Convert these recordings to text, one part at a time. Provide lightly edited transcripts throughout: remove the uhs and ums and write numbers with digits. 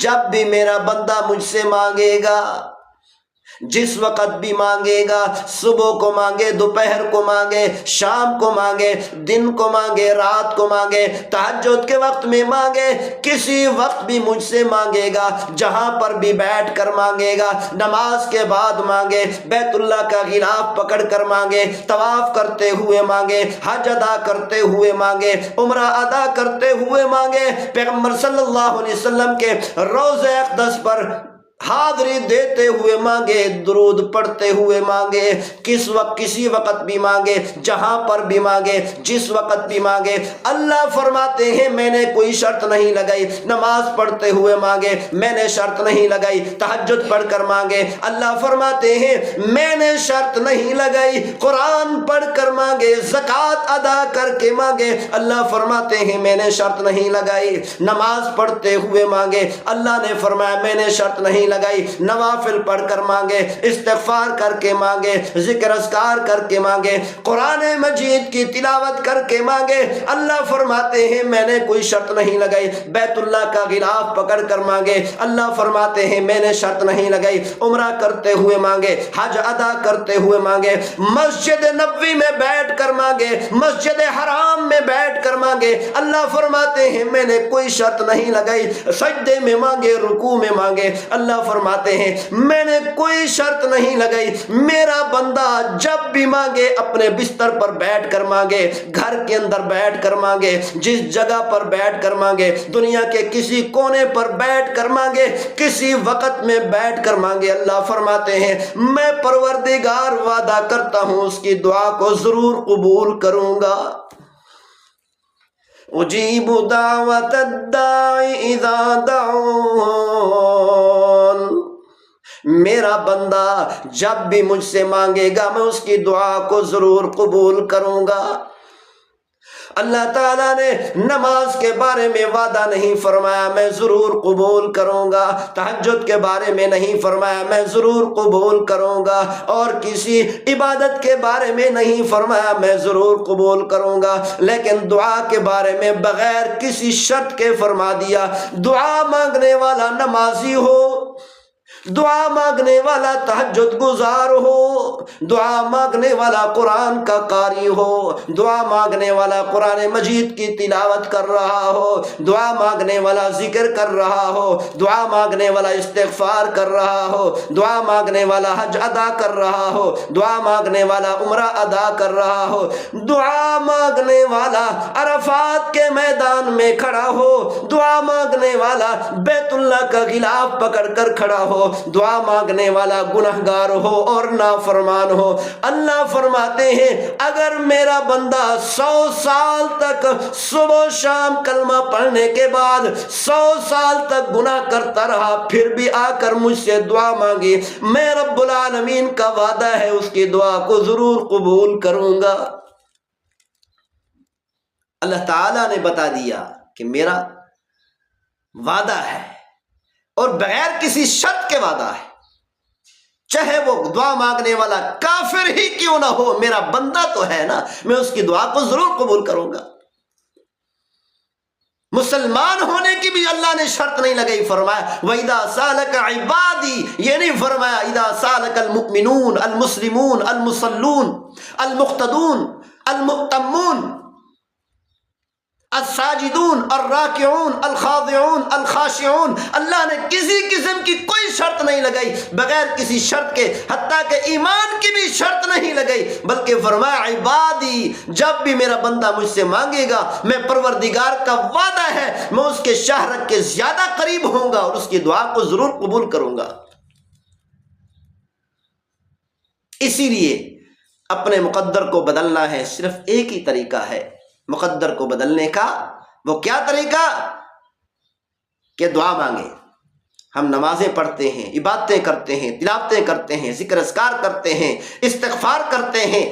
جب بھی میرا بندہ مجھ سے مانگے گا، جس وقت بھی مانگے گا، صبح کو مانگے، دوپہر کو مانگے، شام کو مانگے، دن کو مانگے، رات کو مانگے، تہجد کے وقت میں مانگے، کسی وقت بھی مجھ سے مانگے گا، جہاں پر بھی بیٹھ کر مانگے گا، نماز کے بعد مانگے، بیت اللہ کا غلاف پکڑ کر مانگے، طواف کرتے ہوئے مانگے، حج ادا کرتے ہوئے مانگے، عمرہ ادا کرتے ہوئے مانگے، پیغمبر صلی اللہ علیہ وسلم کے روضہ اقدس پر حاضری دیتے ہوئے مانگے، درود پڑھتے ہوئے مانگے، کس وقت، کسی وقت بھی مانگے، جہاں پر بھی مانگے، جس وقت بھی مانگے۔ اللہ فرماتے ہیں میں نے کوئی شرط نہیں لگائی، نماز پڑھتے ہوئے مانگے میں نے شرط نہیں لگائی، تہجد پڑھ کر مانگے اللہ فرماتے ہیں میں نے شرط نہیں لگائی، قرآن پڑھ کر مانگے، زکوٰۃ ادا کر کے مانگے اللہ فرماتے ہیں میں نے شرط نہیں لگائی، نماز پڑھتے ہوئے مانگے اللہ نے فرمایا میں نے شرط نہیں لگائی، نوافل پڑھ کر مانگے، استغفار کر کے مانگے، ذکر اذکار کر کے مانگے، قرآن مجید کی تلاوت کر کے مانگے اللہ فرماتے ہیں میں نے کوئی شرط نہیں لگائی، بیت اللہ کا غلاف پکڑ کر مانگے اللہ فرماتے ہیں میں نے شرط نہیں لگائی، عمرہ کرتے ہوئے مانگے، حج ادا کرتے ہوئے مانگے، مسجد نبوی میں بیٹھ کر مانگے، مسجد حرام میں بیٹھ کر مانگے اللہ فرماتے ہیں میں نے کوئی شرط نہیں لگائی، سجدے میں مانگے، رکوع میں مانگے اللہ فرماتے ہیں میں نے کوئی شرط نہیں لگائی، میرا بندہ جب بھی مانگے اپنے بستر پر بیٹھ کر مانگے، گھر کے اندر بیٹھ کر مانگے، جس جگہ پر بیٹھ کر مانگے، دنیا کے کسی کونے پر بیٹھ کر مانگے، کسی وقت میں بیٹھ کر مانگے اللہ فرماتے ہیں میں پروردگار وعدہ کرتا ہوں اس کی دعا کو ضرور قبول کروں گا۔ اجیب دعوت الداعی اذا دعون، میرا بندہ جب بھی مجھ سے مانگے گا میں اس کی دعا کو ضرور قبول کروں گا۔ اللہ تعالیٰ نے نماز کے بارے میں وعدہ نہیں فرمایا میں ضرور قبول کروں گا، تہجد کے بارے میں نہیں فرمایا میں ضرور قبول کروں گا، اور کسی عبادت کے بارے میں نہیں فرمایا میں ضرور قبول کروں گا، لیکن دعا کے بارے میں بغیر کسی شرط کے فرما دیا دعا مانگنے والا نمازی ہو، دعا مانگنے والا تہجد گزار ہو، دعا مانگنے والا قرآن کا قاری ہو، دعا مانگنے والا قرآن مجید کی تلاوت کر رہا ہو، دعا مانگنے والا ذکر کر رہا ہو، دعا مانگنے والا استغفار کر رہا ہو، دعا مانگنے والا حج ادا کر رہا ہو، دعا مانگنے والا عمرہ ادا کر رہا ہو، دعا مانگنے والا عرفات کے میدان میں کھڑا ہو، دعا مانگنے والا بیت اللہ کا غلاف پکڑ کر کھڑا ہو، دعا مانگنے والا گنہگار ہو اور نافرمان ہو، اللہ فرماتے ہیں اگر میرا بندہ 100 سال تک صبح و شام کلمہ پڑھنے کے بعد 100 سال تک گناہ کرتا رہا پھر بھی آ کر مجھ سے دعا مانگی میں رب العالمین کا وعدہ ہے اس کی دعا کو ضرور قبول کروں گا۔ اللہ تعالیٰ نے بتا دیا کہ میرا وعدہ ہے اور بغیر کسی شرط کے وعدہ ہے، چاہے وہ دعا مانگنے والا کافر ہی کیوں نہ ہو میرا بندہ تو ہے نا، میں اس کی دعا کو ضرور قبول کروں گا۔ مسلمان ہونے کی بھی اللہ نے شرط نہیں لگائی، فرمایا وَإِذَا سَأَلَكَ عِبَادِي، یہ نہیں فرمایا اِذَا سَأَلَكَ الْمُؤْمِنُونَ الْمُسْلِمُونَ الْمُصَلُّونَ الْمُقْتَدُونَ الْمُؤْتَمُّونَ الساجدون الراکعون الخاضعون الخاشعون، اللہ نے کسی قسم کی کوئی شرط نہیں لگائی، بغیر کسی شرط کے، حتیٰ کہ ایمان کی بھی شرط نہیں لگائی، بلکہ فرمایا عبادی، جب بھی میرا بندہ مجھ سے مانگے گا میں پروردگار کا وعدہ ہے میں اس کے شہرت کے زیادہ قریب ہوں گا اور اس کی دعا کو ضرور قبول کروں گا۔ اسی لیے اپنے مقدر کو بدلنا ہے، صرف ایک ہی طریقہ ہے مقدر کو بدلنے کا، وہ کیا طریقہ؟ کہ دعا مانگے۔ ہم نمازیں پڑھتے ہیں، عبادتیں کرتے ہیں، تلاوتیں کرتے ہیں، ذکر اذکار کرتے ہیں، استغفار کرتے ہیں،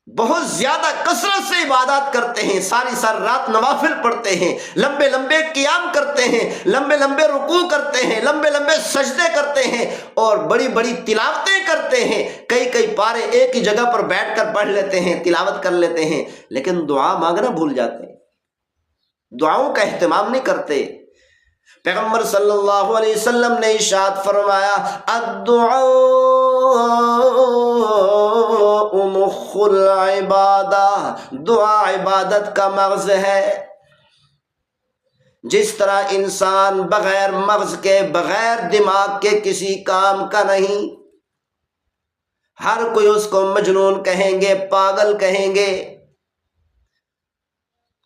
بہت زیادہ کثرت سے عبادات کرتے ہیں، ساری رات نوافل پڑھتے ہیں، لمبے لمبے قیام کرتے ہیں، لمبے لمبے رکوع کرتے ہیں، لمبے لمبے سجدے کرتے ہیں اور بڑی بڑی تلاوتیں کرتے ہیں، کئی پارے ایک ہی جگہ پر بیٹھ کر پڑھ لیتے ہیں، تلاوت کر لیتے ہیں، لیکن دعا مانگنا بھول جاتے ہیں، دعاؤں کا اہتمام نہیں کرتے، پیغمبر صلی اللہ علیہ وسلم نے ارشاد فرمایا الدعاء مخ العبادہ، دعا عبادت کا مغز ہے۔ جس طرح انسان بغیر مغز کے، بغیر دماغ کے کسی کام کا نہیں، ہر کوئی اس کو مجنون کہیں گے، پاگل کہیں گے۔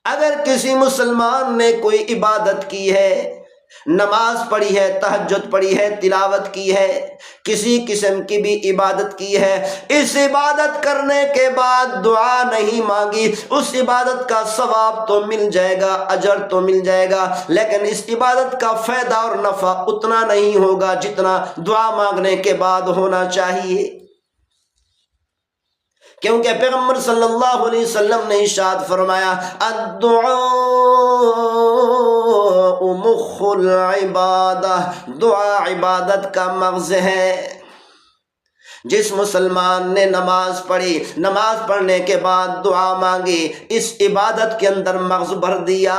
اگر کسی مسلمان نے کوئی عبادت کی ہے، نماز پڑھی ہے، تہجد پڑھی ہے، تلاوت کی ہے، کسی قسم کی بھی عبادت کی ہے، اس عبادت کرنے کے بعد دعا نہیں مانگی، اس عبادت کا ثواب تو مل جائے گا، اجر تو مل جائے گا، لیکن اس عبادت کا فائدہ اور نفع اتنا نہیں ہوگا جتنا دعا مانگنے کے بعد ہونا چاہیے۔ کیونکہ پیغمبر صلی اللہ علیہ وسلم نے ارشاد فرمایا الدعاء مخ العبادہ، دعا عبادت کا مغز ہے۔ جس مسلمان نے نماز پڑھی، نماز پڑھنے کے بعد دعا مانگی، اس عبادت کے اندر مغز بھر دیا۔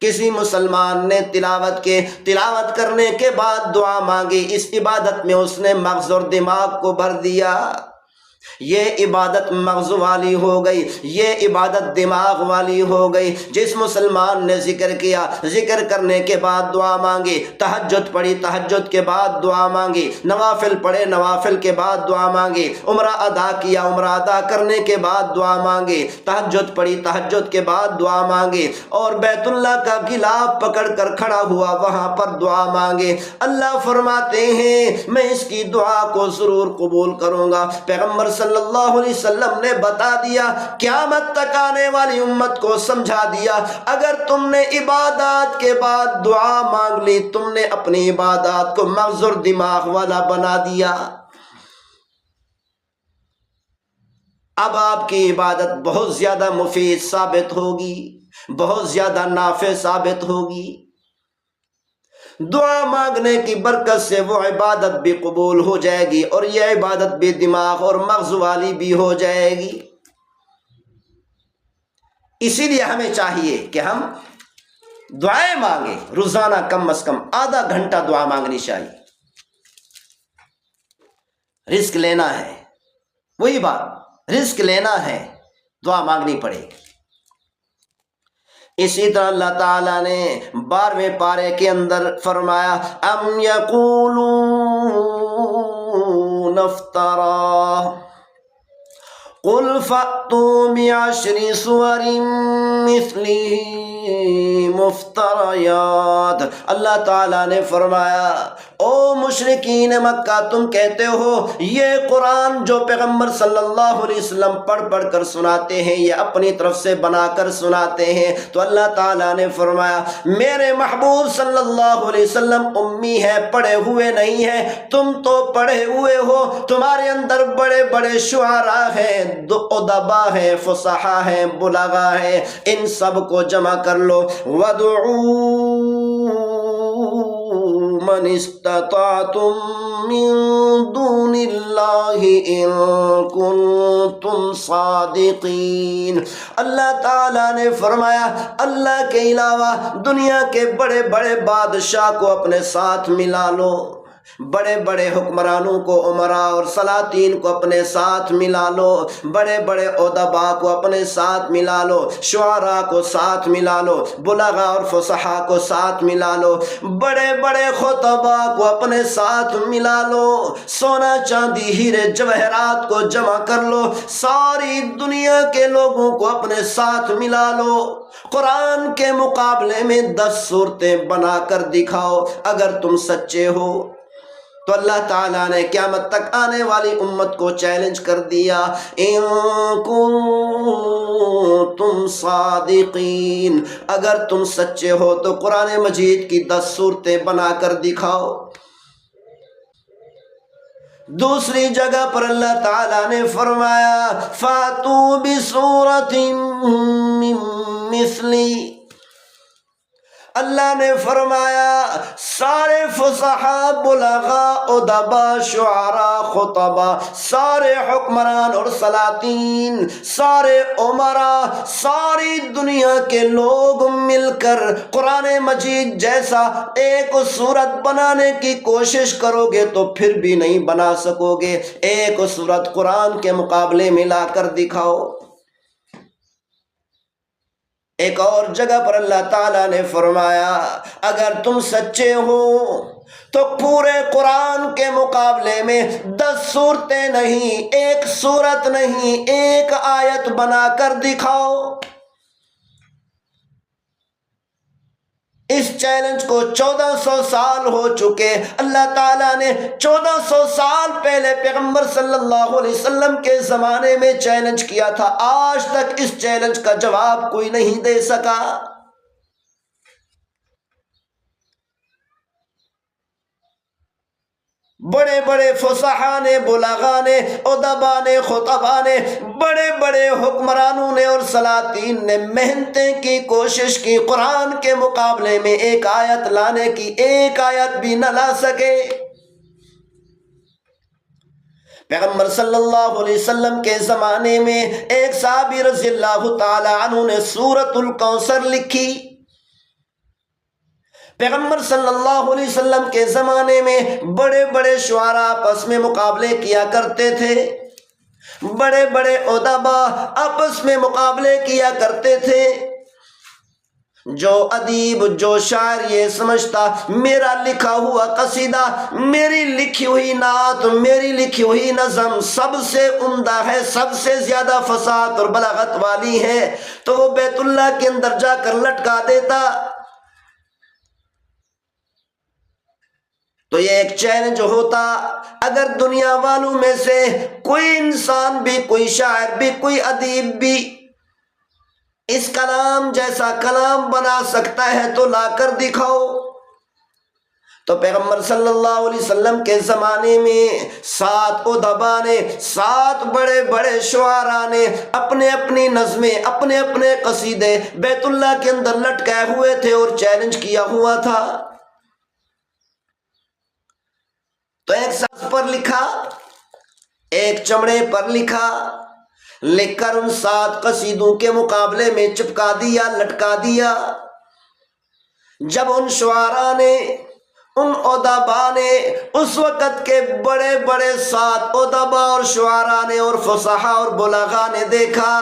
کسی مسلمان نے تلاوت کرنے کے بعد دعا مانگی، اس عبادت میں اس نے مغز اور دماغ کو بھر دیا۔ یہ عبادت مغز والی ہو گئی، یہ عبادت دماغ والی ہو گئی۔ جس مسلمان نے ذکر کیا، ذکر کرنے کے بعد دعا مانگی، تہجد پڑھی، تہجد کے بعد دعا مانگی، نوافل پڑھے، نوافل کے بعد دعا مانگی، عمرہ ادا کیا، عمرہ ادا کرنے کے بعد دعا مانگی، تہجد پڑھی، تہجد کے بعد دعا مانگی، اور بیت اللہ کا غلاف پکڑ کر کھڑا ہوا، وہاں پر دعا مانگے، اللہ فرماتے ہیں میں اس کی دعا کو ضرور قبول کروں گا۔ پیغمبر صلی اللہ علیہ وسلم نے بتا دیا، قیامت تک آنے والی امت کو سمجھا دیا، اگر تم نے عبادات کے بعد دعا مانگ لی، تم نے اپنی عبادات کو مغز اور دماغ والا بنا دیا۔ اب آپ کی عبادت بہت زیادہ مفید ثابت ہوگی، بہت زیادہ نافع ثابت ہوگی۔ دعا مانگنے کی برکت سے وہ عبادت بھی قبول ہو جائے گی، اور یہ عبادت بھی دماغ اور مغز والی بھی ہو جائے گی۔ اسی لیے ہمیں چاہیے کہ ہم دعائیں مانگیں، روزانہ کم از کم آدھا گھنٹہ دعا مانگنی چاہیے۔ رزق لینا ہے، وہی بات، رزق لینا ہے، دعا مانگنی پڑے گی۔ اسی طرح اللہ تعالیٰ نے 12ویں پارے کے اندر فرمایا ام یقولون افترا قل فأتوا بعشر سور مثلہ مفتریات۔ اللہ تعالیٰ نے فرمایا او مشرکین مکہ، تم کہتے ہو یہ قرآن جو پیغمبر صلی اللہ علیہ وسلم پڑھ پڑھ کر سناتے ہیں، یہ اپنی طرف سے بنا کر سناتے ہیں، تو اللہ تعالیٰ نے فرمایا میرے محبوب صلی اللہ علیہ وسلم امی ہے، پڑھے ہوئے نہیں ہیں، تم تو پڑھے ہوئے ہو، تمہارے اندر بڑے بڑے شعراء ہیں، ادبا ہیں، فصحاء ہیں، بلغاء ہیں، ان سب کو جمع کر لو۔ وَادْعُوا مَنِ اسْتَطَعْتُم مِّن دُونِ اللَّهِ إِن كُنتُمْ صَادِقِينَ۔ اللہ تعالیٰ نے فرمایا اللہ کے علاوہ دنیا کے بڑے بڑے بادشاہ کو اپنے ساتھ ملا لو، بڑے بڑے حکمرانوں کو، عمراء اور سلاطین کو اپنے ساتھ ملا لو، بڑے بڑے ادباء کو اپنے ساتھ ملا لو، شعراء کو ساتھ ملا لو، بلغاء اور فصحاء کو ساتھ ملا لو، بڑے بڑے خطباء کو اپنے ساتھ ملا لو، سونا چاندی ہیرے جواہرات کو جمع کر لو، ساری دنیا کے لوگوں کو اپنے ساتھ ملا لو، قرآن کے مقابلے میں 10 صورتیں بنا کر دکھاؤ اگر تم سچے ہو۔ تو اللہ تعالیٰ نے قیامت تک آنے والی امت کو چیلنج کر دیا ان کنتم صادقین، اگر تم سچے ہو تو قرآن مجید کی 10 صورتیں بنا کر دکھاؤ۔ دوسری جگہ پر اللہ تعالیٰ نے فرمایا فاتوا بسورۃ من مثلی، اللہ نے فرمایا سارے فصحاء، بلغاء، ادباء، شعراء، خطباء، سارے حکمران اور سلاطین، سارے عمراء، ساری دنیا کے لوگ مل کر قرآن مجید جیسا ایک سورت بنانے کی کوشش کرو گے تو پھر بھی نہیں بنا سکو گے۔ ایک سورت قرآن کے مقابلے میں لا کر دکھاؤ۔ ایک اور جگہ پر اللہ تعالیٰ نے فرمایا اگر تم سچے ہو تو پورے قرآن کے مقابلے میں 10 سورتیں نہیں، ایک سورت نہیں، ایک آیت بنا کر دکھاؤ۔ اس چیلنج کو 1400 سال ہو چکے۔ اللہ تعالیٰ نے 1400 سال پہلے پیغمبر صلی اللہ علیہ وسلم کے زمانے میں چیلنج کیا تھا، آج تک اس چیلنج کا جواب کوئی نہیں دے سکا۔ بڑے بڑے فصحاء نے، بلغاء نے، ادباء نے، خطباء نے، بڑے بڑے حکمرانوں نے اور سلاطین نے محنتیں کی، کوشش کی، قرآن کے مقابلے میں ایک آیت لانے کی، ایک آیت بھی نہ لا سکے۔ پیغمبر صلی اللہ علیہ وسلم کے زمانے میں ایک صحابی رضی اللہ تعالی عنہ نے سورۃ الکوثر لکھی۔ پیغمبر صلی اللہ علیہ وسلم کے زمانے میں بڑے بڑے شعراء آپس میں مقابلے کیا کرتے تھے، بڑے بڑے ادباء آپس میں مقابلے کیا کرتے تھے۔ جو ادیب، جو شاعر یہ سمجھتا میرا لکھا ہوا قصیدہ، میری لکھی ہوئی نعت، میری لکھی ہوئی نظم سب سے عمدہ ہے، سب سے زیادہ فصاحت اور بلاغت والی ہے، تو وہ بیت اللہ کے اندر جا کر لٹکا دیتا۔ تو یہ ایک چیلنج ہوتا، اگر دنیا والوں میں سے کوئی انسان بھی، کوئی شاعر بھی، کوئی ادیب بھی اس کلام جیسا کلام بنا سکتا ہے تو لا کر دکھاؤ۔ تو پیغمبر صلی اللہ علیہ وسلم کے زمانے میں 7 ادباء نے، 7 بڑے بڑے شعراء نے اپنے اپنی نظمیں، اپنے اپنے قصیدے بیت اللہ کے اندر لٹکائے ہوئے تھے اور چیلنج کیا ہوا تھا۔ تو ایک سبز پر لکھا، ایک چمڑے پر لکھا، لکھ کر ان 7 قصیدوں کے مقابلے میں چپکا دیا، لٹکا دیا۔ جب ان شعراء نے، ان ادباء نے، اس وقت کے بڑے بڑے 7 ادباء اور شعراء نے اور فصحاء اور بلغاء نے دیکھا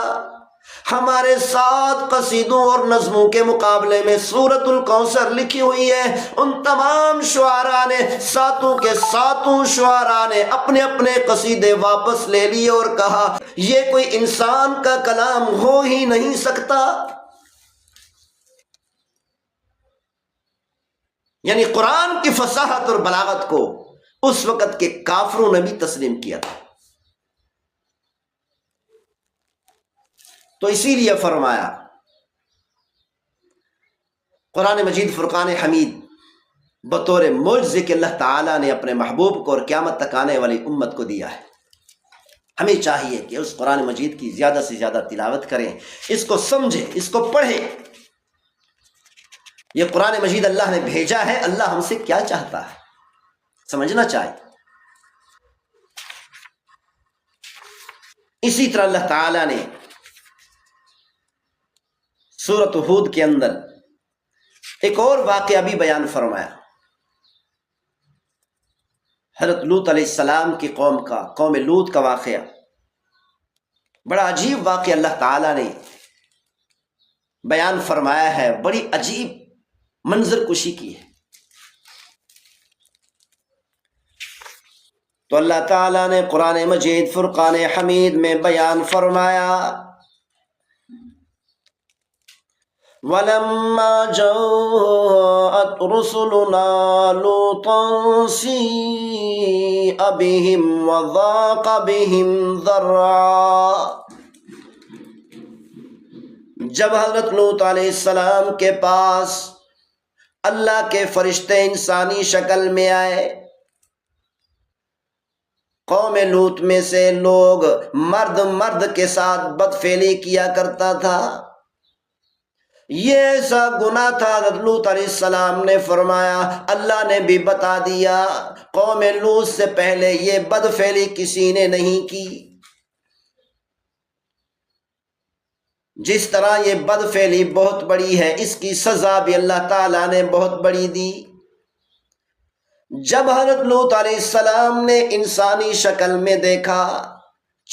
ہمارے 7 قصیدوں اور نظموں کے مقابلے میں سورۃ الکوثر لکھی ہوئی ہے، ان تمام شعراء نے، 7 کے 7 شعراء نے اپنے اپنے قصیدے واپس لے لیے اور کہا یہ کوئی انسان کا کلام ہو ہی نہیں سکتا۔ یعنی قرآن کی فصاحت اور بلاغت کو اس وقت کے کافروں نے بھی تسلیم کیا تھا۔ تو اسی لیے فرمایا قرآن مجید فرقان حمید بطور معجزے کے اللہ تعالیٰ نے اپنے محبوب کو اور قیامت تک آنے والی امت کو دیا ہے۔ ہمیں چاہیے کہ اس قرآن مجید کی زیادہ سے زیادہ تلاوت کریں، اس کو سمجھیں، اس کو پڑھیں۔ یہ قرآن مجید اللہ نے بھیجا ہے، اللہ ہم سے کیا چاہتا ہے سمجھنا چاہیے۔ اسی طرح اللہ تعالیٰ نے سورۃ ہود کے اندر ایک اور واقعہ بھی بیان فرمایا، حضرت لوط علیہ السلام کی قوم لوط کا واقعہ۔ بڑا عجیب واقعہ اللہ تعالیٰ نے بیان فرمایا ہے، بڑی عجیب منظر کشی کی ہے۔ تو اللہ تعالیٰ نے قرآن مجید فرقان حمید میں بیان فرمایا وَلَمَّا جَاءَتْ رُسُلُنَا لُوطًا سِيءَ بِهِمْ وَضَاقَ بِهِمْ ذَرْعًا۔ جب حضرت لوط علیہ السلام کے پاس اللہ کے فرشتے انسانی شکل میں آئے، قوم لوط میں سے لوگ مرد کے ساتھ بدفعلی کیا کرتا تھا، یہ ایسا گناہ تھا۔ حضرت لوط علیہ السلام نے فرمایا اللہ نے بھی بتا دیا قوم لوط سے پہلے یہ بدفعلی کسی نے نہیں کی۔ جس طرح یہ بدفعلی بہت بڑی ہے، اس کی سزا بھی اللہ تعالیٰ نے بہت بڑی دی۔ جب حضرت لوط علیہ السلام نے انسانی شکل میں دیکھا،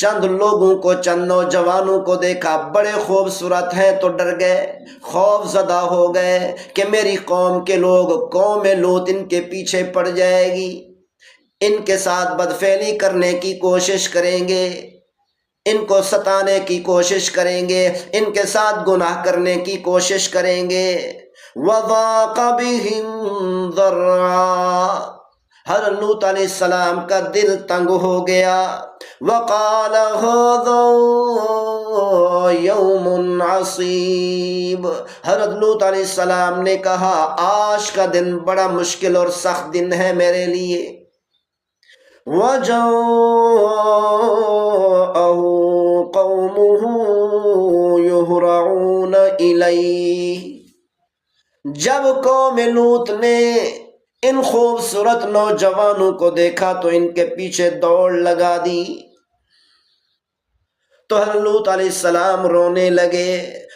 چند لوگوں کو، چند نوجوانوں کو دیکھا، بڑے خوبصورت ہیں تو ڈر گئے، خوف زدہ ہو گئے کہ میری قوم کے لوگ، قوم لوط ان کے پیچھے پڑ جائے گی، ان کے ساتھ بدفعلی کرنے کی کوشش کریں گے، ان کو ستانے کی کوشش کریں گے، ان کے ساتھ گناہ کرنے کی کوشش کریں گے۔ وَضَاقَ بِهِمْ ذَرْعًا، حضرت لوط علیہ السلام کا دل تنگ ہو گیا۔ وَقَالَ هَذَا يَوْمٌ عَصِيبٌ، حضرت لوط علیہ السلام نے کہا آج کا دن بڑا مشکل اور سخت دن ہے میرے لیے۔ وَجَاءَهُ قَوْمُهُ يُهْرَعُونَ إِلَيْهِ، جب قوم لوط نے ان خوبصورت نوجوانوں کو دیکھا تو ان کے پیچھے دوڑ لگا دی، تو حضرت لوط علیہ السلام رونے لگے۔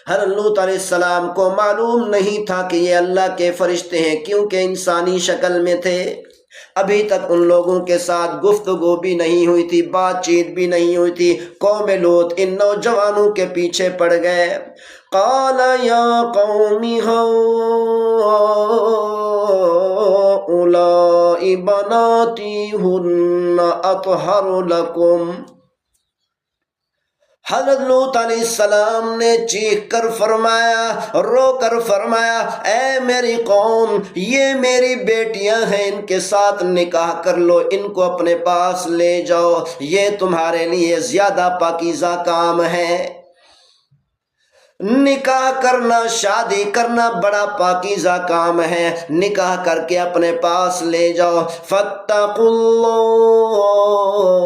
حضرت لوط علیہ السلام کو معلوم نہیں تھا کہ یہ اللہ کے فرشتے ہیں، کیونکہ انسانی شکل میں تھے، ابھی تک ان لوگوں کے ساتھ گفتگو بھی نہیں ہوئی تھی، بات چیت بھی نہیں ہوئی تھی۔ قوم لوط ان نوجوانوں کے پیچھے پڑ گئے۔ قال یا قوم هؤلاء بناتی ہن اطہر لکم، حضرت لوط علیہ السلام نے چیخ کر فرمایا، رو کر فرمایا، اے میری قوم، یہ میری بیٹیاں ہیں، ان کے ساتھ نکاح کر لو، ان کو اپنے پاس لے جاؤ، یہ تمہارے لیے زیادہ پاکیزہ کام ہے۔ نکاح کرنا، شادی کرنا بڑا پاکیزہ کام ہے، نکاح کر کے اپنے پاس لے جاؤ۔ فاتقوا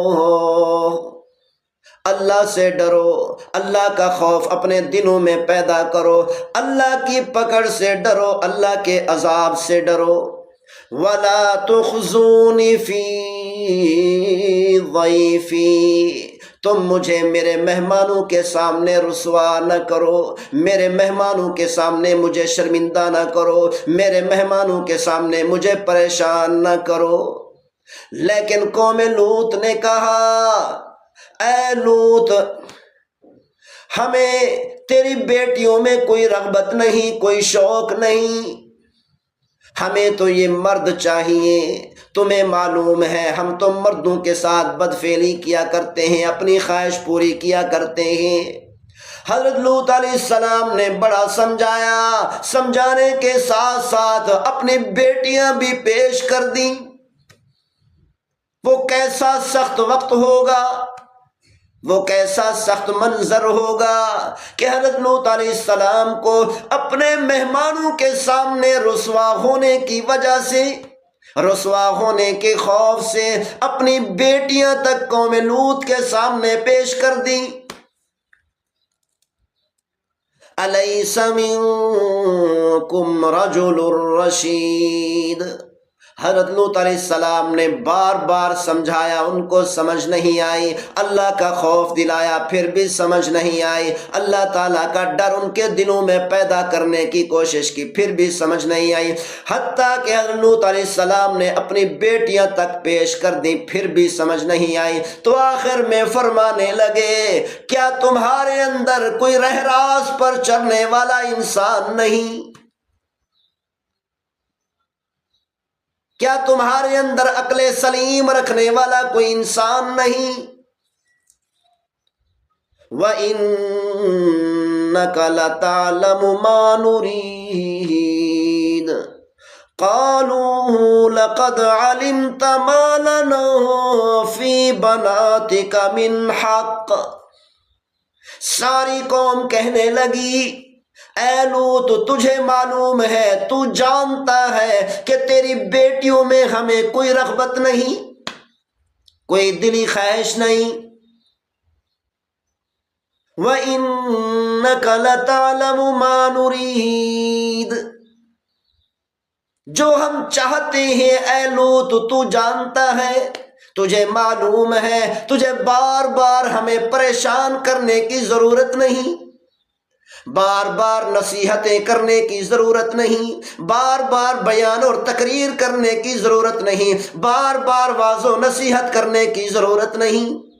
اللہ، اللہ سے ڈرو، اللہ کا خوف اپنے دلوں میں پیدا کرو، اللہ کی پکڑ سے ڈرو، اللہ کے عذاب سے ڈرو۔ وَلَا تُخْزُونِ فِي ضَيْفِي، تم مجھے میرے مہمانوں کے سامنے رسوا نہ کرو، میرے مہمانوں کے سامنے مجھے شرمندہ نہ کرو، میرے مہمانوں کے سامنے مجھے پریشان نہ کرو۔ لیکن قوم لوط نے کہا اے لوط، ہمیں تیری بیٹیوں میں کوئی رغبت نہیں، کوئی شوق نہیں، ہمیں تو یہ مرد چاہیے، تمہیں معلوم ہے ہم تو مردوں کے ساتھ بدفعلی کیا کرتے ہیں، اپنی خواہش پوری کیا کرتے ہیں۔ حضرت لوط علیہ السلام نے بڑا سمجھایا، سمجھانے کے ساتھ ساتھ اپنی بیٹیاں بھی پیش کر دیں۔ وہ کیسا سخت وقت ہوگا، وہ کیسا سخت منظر ہوگا کہ حضرت لوط علیہ السلام کو اپنے مہمانوں کے سامنے رسوا ہونے کی وجہ سے، رسوا ہونے کے خوف سے اپنی بیٹیاں تک قوم لوط کے سامنے پیش کر دیں۔ الیس منکم رجل رشید، حضرت لوط علیہ السلام نے بار بار سمجھایا، ان کو سمجھ نہیں آئی، اللہ کا خوف دلایا پھر بھی سمجھ نہیں آئی، اللہ تعالیٰ کا ڈر ان کے دلوں میں پیدا کرنے کی کوشش کی پھر بھی سمجھ نہیں آئی، حتیٰ کہ حضرت لوط علیہ السلام نے اپنی بیٹیاں تک پیش کر دیں پھر بھی سمجھ نہیں آئی، تو آخر میں فرمانے لگے کیا تمہارے اندر کوئی رہ راست پر چلنے والا انسان نہیں؟ کیا تمہارے اندر عقل سلیم رکھنے والا کوئی انسان نہیں؟ وَإِنَّكَ لَتَعْلَمُ مَا نُرِيدُ قَالُوا لَقَدْ عَلِمْتَ مَا لَنَا فِي بَنَاتِكَ مِنْ حَقٍّ، ساری قوم کہنے لگی اے لوط تجھے معلوم ہے، تو جانتا ہے کہ تیری بیٹیوں میں ہمیں کوئی رغبت نہیں، کوئی دلی خواہش نہیں۔ وَإِنَّكَ لَتَعْلَمُ مَا نُرِيدُ، جو ہم چاہتے ہیں اے لوط تو جانتا ہے، تجھے معلوم ہے، تجھے بار بار ہمیں پریشان کرنے کی ضرورت نہیں۔ بار بار نصیحتیں کرنے کی ضرورت نہیں، بار بار بیان اور تقریر کرنے کی ضرورت نہیں، بار بار واعظ و نصیحت کرنے کی ضرورت نہیں،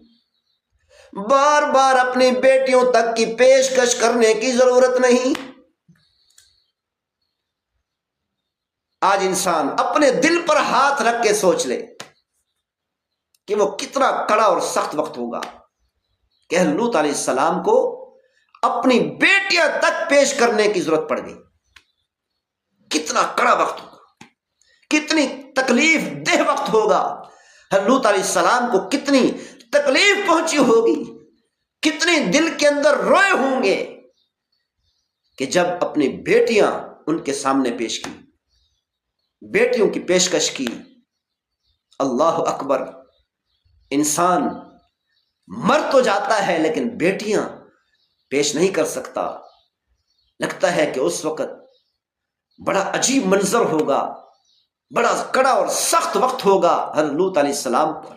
بار بار اپنی بیٹیوں تک کی پیشکش کرنے کی ضرورت نہیں۔ آج انسان اپنے دل پر ہاتھ رکھ کے سوچ لے کہ وہ کتنا کڑا اور سخت وقت ہوگا کہ لوط علیہ السلام کو اپنی بیٹیاں تک پیش کرنے کی ضرورت پڑ گئی۔ کتنا کڑا وقت ہوگا، کتنی تکلیف دہ وقت ہوگا۔ لوط علیہ السلام کو کتنی تکلیف پہنچی ہوگی، کتنی دل کے اندر روئے ہوں گے کہ جب اپنی بیٹیاں ان کے سامنے پیش کی، بیٹیوں کی پیشکش کی۔ اللہ اکبر، انسان مر تو جاتا ہے لیکن بیٹیاں پیش نہیں کر سکتا۔ لگتا ہے کہ اس وقت بڑا عجیب منظر ہوگا، بڑا کڑا اور سخت وقت ہوگا حضرت لوط علیہ السلام پر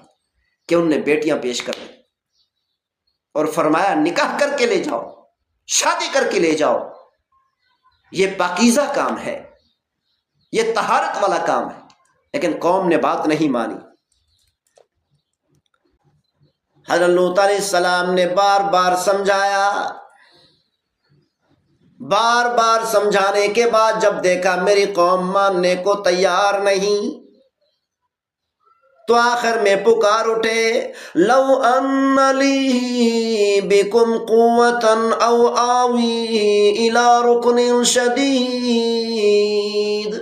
کہ انہوں نے بیٹیاں پیش کر دی اور فرمایا نکاح کر کے لے جاؤ، شادی کر کے لے جاؤ۔ یہ پاکیزہ کام ہے، یہ طہارت والا کام ہے، لیکن قوم نے بات نہیں مانی۔ حضرت لوط علیہ السلام نے بار بار سمجھایا، بار بار سمجھانے کے بعد جب دیکھا میری قوم ماننے کو تیار نہیں، تو آخر میں پکار اٹھے، لو ان لی بکم قوتا او آوی الی رکن شدید،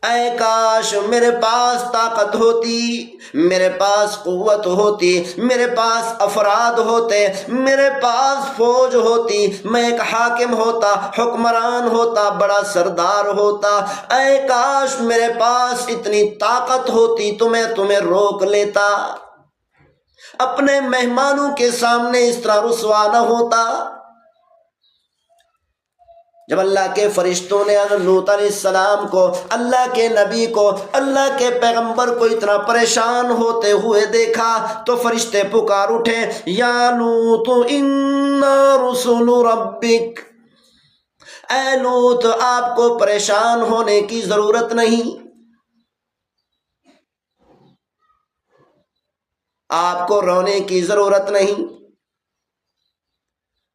اے کاش میرے پاس طاقت ہوتی، میرے پاس قوت ہوتی، میرے پاس افراد ہوتے، میرے پاس فوج ہوتی، میں ایک حاکم ہوتا، حکمران ہوتا، بڑا سردار ہوتا۔ اے کاش میرے پاس اتنی طاقت ہوتی تو میں تمہیں روک لیتا، اپنے مہمانوں کے سامنے اس طرح رسوا نہ ہوتا۔ جب اللہ کے فرشتوں نے حضرت لوط علیہ السلام کو، اللہ کے نبی کو، اللہ کے پیغمبر کو اتنا پریشان ہوتے ہوئے دیکھا تو فرشتے پکار اٹھے، یا لوط انا رسول ربک، اے لوط آپ کو پریشان ہونے کی ضرورت نہیں، آپ کو رونے کی ضرورت نہیں،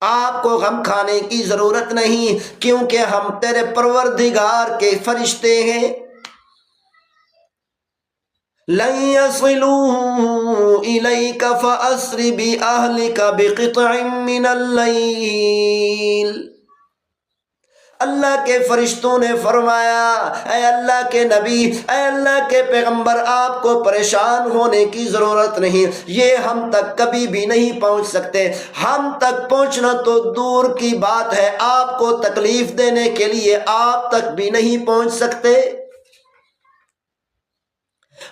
آپ کو غم کھانے کی ضرورت نہیں، کیونکہ ہم تیرے پروردگار کے فرشتے ہیں۔ لن يصلوا إليك فأسر بأهلك بقطع من الليل، اللہ کے فرشتوں نے فرمایا، اے اللہ کے نبی، اے اللہ کے پیغمبر، آپ کو پریشان ہونے کی ضرورت نہیں، یہ ہم تک کبھی بھی نہیں پہنچ سکتے، ہم تک پہنچنا تو دور کی بات ہے، آپ کو تکلیف دینے کے لیے آپ تک بھی نہیں پہنچ سکتے۔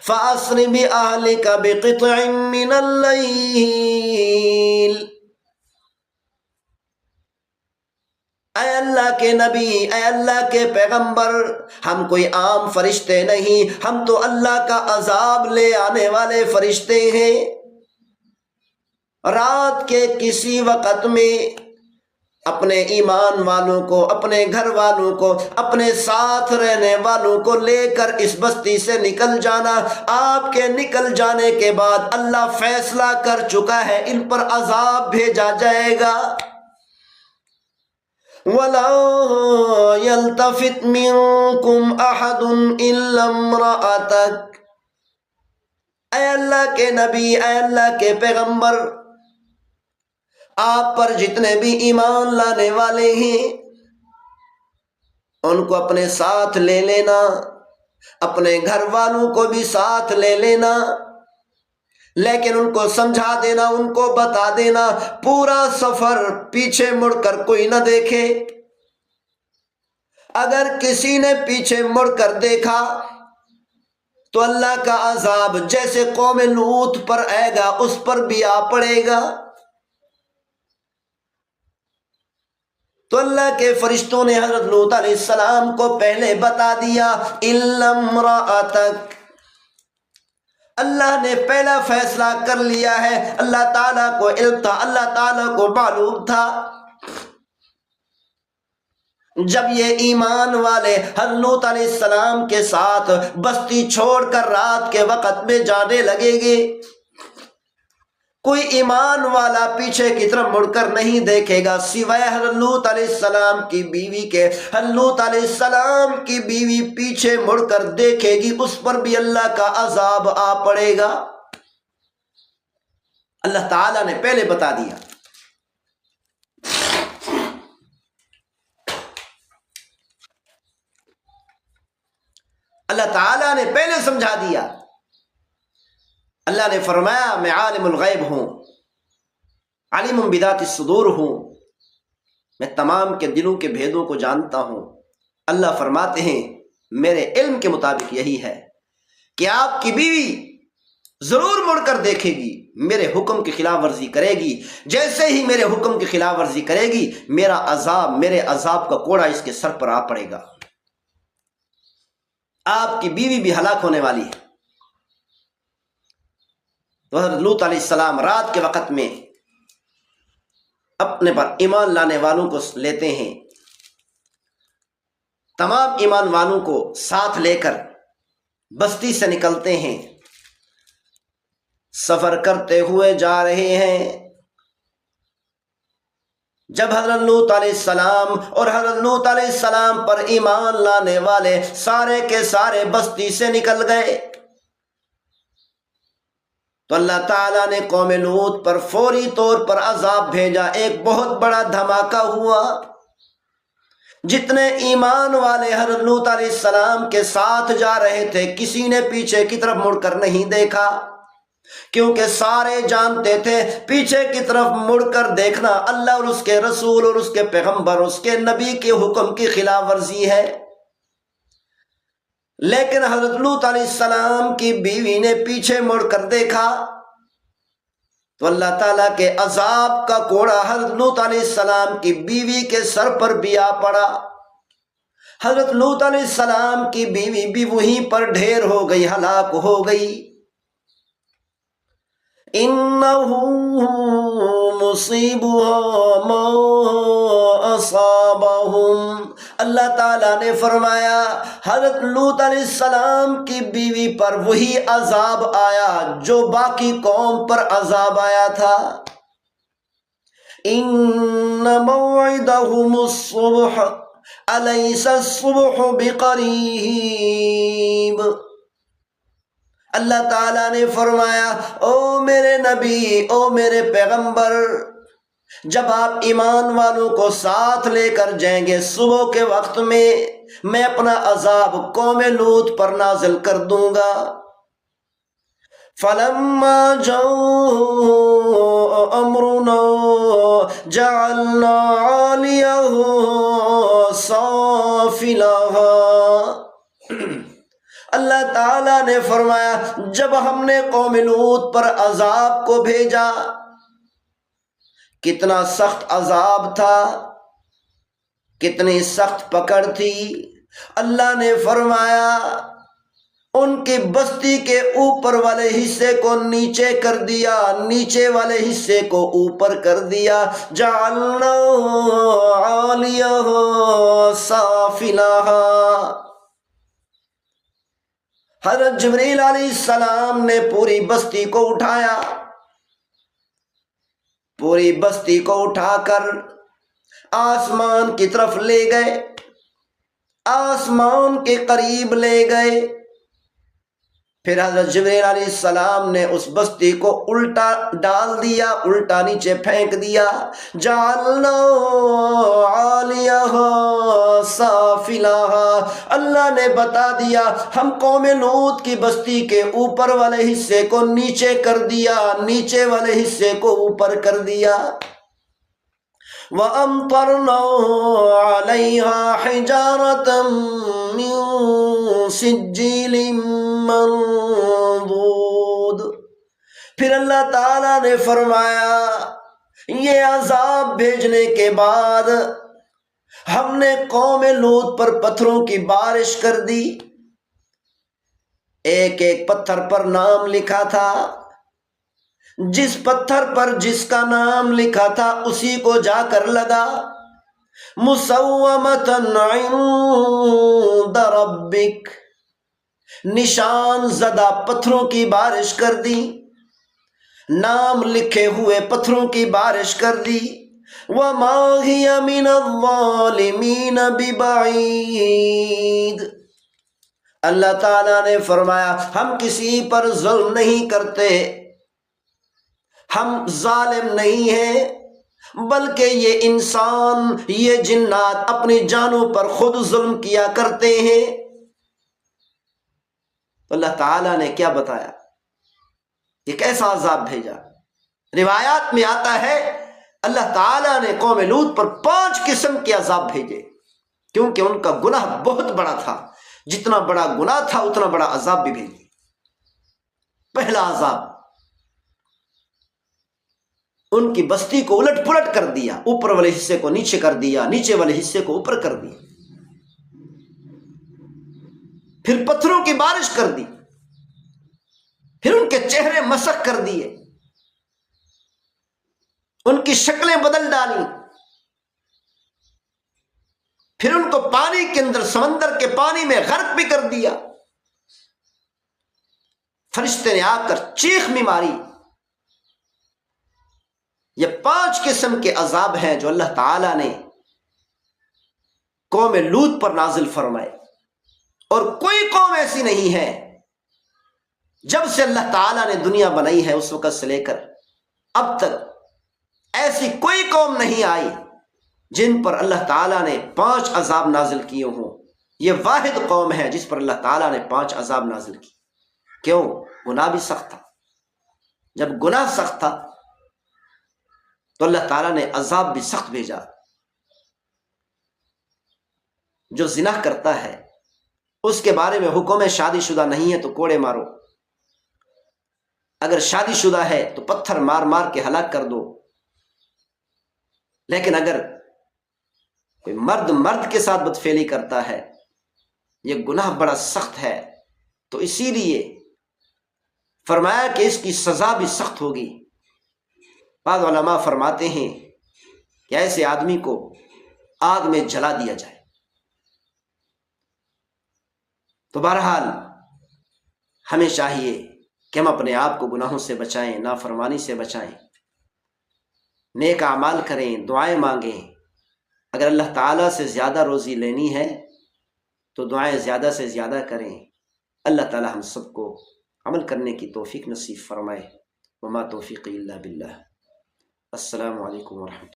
فَأَسْرِ بِأَهْلِكَ بِقِطْعٍ مِّنَ اللَّيْلِ، اے اللہ کے نبی، اے اللہ کے پیغمبر، ہم کوئی عام فرشتے نہیں، ہم تو اللہ کا عذاب لے آنے والے فرشتے ہیں۔ رات کے کسی وقت میں اپنے ایمان والوں کو، اپنے گھر والوں کو، اپنے ساتھ رہنے والوں کو لے کر اس بستی سے نکل جانا، آپ کے نکل جانے کے بعد اللہ فیصلہ کر چکا ہے ان پر عذاب بھیجا جائے گا۔ وَلَا يَلْتَفِتْ مِنْكُمْ أَحَدٌ إِلَّا امْرَأَتَكَ، اے اللہ کے نبی، اے اللہ کے پیغمبر، آپ پر جتنے بھی ایمان لانے والے ہیں ان کو اپنے ساتھ لے لینا، اپنے گھر والوں کو بھی ساتھ لے لینا، لیکن ان کو سمجھا دینا، ان کو بتا دینا، پورا سفر پیچھے مڑ کر کوئی نہ دیکھے۔ اگر کسی نے پیچھے مڑ کر دیکھا تو اللہ کا عذاب جیسے قوم لوط پر آئے گا اس پر بھی آ پڑے گا۔ تو اللہ کے فرشتوں نے حضرت لوط علیہ السلام کو پہلے بتا دیا، اِلَّا امْرَأَتَكَ، اللہ نے پہلا فیصلہ کر لیا ہے، اللہ تعالیٰ کو علم تھا، اللہ تعالیٰ کو معلوم تھا جب یہ ایمان والے حضرت لوط علیہ السلام کے ساتھ بستی چھوڑ کر رات کے وقت میں جانے لگیں گے، کوئی ایمان والا پیچھے کی طرف مڑ کر نہیں دیکھے گا سوائے حضرت لوط علیہ السلام کی بیوی کے۔ حضرت لوط علیہ السلام کی بیوی پیچھے مڑ کر دیکھے گی، اس پر بھی اللہ کا عذاب آ پڑے گا۔ اللہ تعالیٰ نے پہلے بتا دیا، اللہ تعالیٰ نے پہلے سمجھا دیا۔ اللہ نے فرمایا میں عالم الغیب ہوں، علیم بذات الصدور ہوں، میں تمام کے دلوں کے بھیدوں کو جانتا ہوں۔ اللہ فرماتے ہیں میرے علم کے مطابق یہی ہے کہ آپ کی بیوی ضرور مڑ کر دیکھے گی، میرے حکم کی خلاف ورزی کرے گی، جیسے ہی میرے حکم کی خلاف ورزی کرے گی میرے عذاب کا کوڑا اس کے سر پر آ پڑے گا۔ آپ کی بیوی بھی ہلاک ہونے والی ہے۔ تو حضرت لوط علیہ السلام رات کے وقت میں اپنے پر ایمان لانے والوں کو لیتے ہیں، تمام ایمان والوں کو ساتھ لے کر بستی سے نکلتے ہیں، سفر کرتے ہوئے جا رہے ہیں۔ جب حضرت لوط علیہ السلام اور حضرت لوط علیہ السلام پر ایمان لانے والے سارے کے سارے بستی سے نکل گئے تو اللہ تعالیٰ نے قوم لوط پر فوری طور پر عذاب بھیجا، ایک بہت بڑا دھماکہ ہوا۔ جتنے ایمان والے حضرت لوط علیہ السلام کے ساتھ جا رہے تھے کسی نے پیچھے کی طرف مڑ کر نہیں دیکھا، کیونکہ سارے جانتے تھے پیچھے کی طرف مڑ کر دیکھنا اللہ اور اس کے رسول اور اس کے پیغمبر اس کے نبی کے حکم کی خلاف ورزی ہے۔ لیکن حضرت لوط علیہ السلام کی بیوی نے پیچھے مڑ کر دیکھا تو اللہ تعالیٰ کے عذاب کا کوڑا حضرت لوط علیہ السلام کی بیوی کے سر پر بھی آ پڑا۔ حضرت لوط علیہ السلام کی بیوی بھی وہیں پر ڈھیر ہو گئی، ہلاک ہو گئی۔ إِنَّهُ مُصِيبُهَا مَا أَصَابَهُمْ، اللہ تعالیٰ نے فرمایا حضرت لوط علیہ السلام کی بیوی پر وہی عذاب آیا جو باقی قوم پر عذاب آیا تھا۔ إِنَّ مَوْعِدَهُمُ الصُّبْحُ أَلَيْسَ الصُّبْحُ بِقَرِيبٍ، اللہ تعالیٰ نے فرمایا او میرے نبی، او میرے پیغمبر، جب آپ ایمان والوں کو ساتھ لے کر جائیں گے صبح کے وقت میں اپنا عذاب قوم لوط پر نازل کر دوں گا۔ فَلَمَّا جَاءَ أَمْرُنَا جَعَلْنَا عَالِيَهَا سَافِلَهَا، اللہ تعالیٰ نے فرمایا جب ہم نے قوم لوط پر عذاب کو بھیجا، کتنا سخت عذاب تھا، کتنی سخت پکڑ تھی، اللہ نے فرمایا ان کی بستی کے اوپر والے حصے کو نیچے کر دیا، نیچے والے حصے کو اوپر کر دیا۔ جعلنا عالیہا سافلہا، حضرت جبریل علیہ السلام نے پوری بستی کو اٹھایا، پوری بستی کو اٹھا کر آسمان کی طرف لے گئے، آسمان کے قریب لے گئے۔ پھر حضرت جبریل علیہ السلام نے اس بستی کو الٹا ڈال دیا، الٹا نیچے پھینک دیا۔ جعلنا عالیہا سافلہا، اللہ نے بتا دیا ہم قوم لوط کی بستی کے اوپر والے حصے کو نیچے کر دیا، نیچے والے حصے کو اوپر کر دیا۔ وَأَمْطَرْنَا عَلَيْهَا حِجَارَةً مِّن سِجِّيلٍ منضود، پھر اللہ تعالیٰ نے فرمایا یہ عذاب بھیجنے کے بعد ہم نے قوم لوط پر پتھروں کی بارش کر دی، ایک ایک پتھر پر نام لکھا تھا، جس پتھر پر جس کا نام لکھا تھا اسی کو جا کر لگا، مسومۃ عند ربک، نشان زدہ پتھروں کی بارش کر دی، نام لکھے ہوئے پتھروں کی بارش کر دی۔ وما ہی من الظالمین ببعید، اللہ تعالیٰ نے فرمایا ہم کسی پر ظلم نہیں کرتے، ہم ظالم نہیں ہیں، بلکہ یہ انسان، یہ جنات اپنی جانوں پر خود ظلم کیا کرتے ہیں۔ تو اللہ تعالیٰ نے کیا بتایا، یہ کیسا عذاب بھیجا؟ روایات میں آتا ہے اللہ تعالیٰ نے قوم لوط پر 5 قسم کے عذاب بھیجے، کیونکہ ان کا گناہ بہت بڑا تھا، جتنا بڑا گناہ تھا اتنا بڑا عذاب بھی بھیج دیا۔ پہلا عذاب، ان کی بستی کو الٹ پلٹ کر دیا، اوپر والے حصے کو نیچے کر دیا، نیچے والے حصے کو اوپر کر دیا، پھر پتھروں کی بارش کر دی، پھر ان کے چہرے مسخ کر دیے، ان کی شکلیں بدل ڈالی، پھر ان کو پانی کے اندر، سمندر کے پانی میں غرق بھی کر دیا۔ فرشتے نے آ کر چیخ بھی ماری۔ یہ 5 قسم کے عذاب ہیں جو اللہ تعالیٰ نے قوم لوط پر نازل فرمائے، اور کوئی قوم ایسی نہیں ہے جب سے اللہ تعالیٰ نے دنیا بنائی ہے اس وقت سے لے کر اب تک ایسی کوئی قوم نہیں آئی جن پر اللہ تعالیٰ نے 5 عذاب نازل کیے ہوں۔ یہ واحد قوم ہے جس پر اللہ تعالیٰ نے 5 عذاب نازل کی۔ کیوں؟ گناہ بھی سخت تھا۔ جب گناہ سخت تھا تو اللہ تعالیٰ نے عذاب بھی سخت بھیجا۔ جو زنا کرتا ہے اس کے بارے میں حکم ہے شادی شدہ نہیں ہے تو کوڑے مارو، اگر شادی شدہ ہے تو پتھر مار مار کے ہلاک کر دو، لیکن اگر کوئی مرد مرد کے ساتھ بدفعلی کرتا ہے یہ گناہ بڑا سخت ہے، تو اسی لیے فرمایا کہ اس کی سزا بھی سخت ہوگی۔ بعض علماء فرماتے ہیں کہ ایسے آدمی کو آگ میں جلا دیا جائے۔ تو بہرحال ہمیں چاہیے کہ ہم اپنے آپ کو گناہوں سے بچائیں، نافرمانی سے بچائیں، نیک اعمال کریں، دعائیں مانگیں۔ اگر اللہ تعالیٰ سے زیادہ روزی لینی ہے تو دعائیں زیادہ سے زیادہ کریں۔ اللہ تعالیٰ ہم سب کو عمل کرنے کی توفیق نصیب فرمائے۔ وما توفیقی الا باللہ۔ السلام علیکم ورحمۃ اللہ۔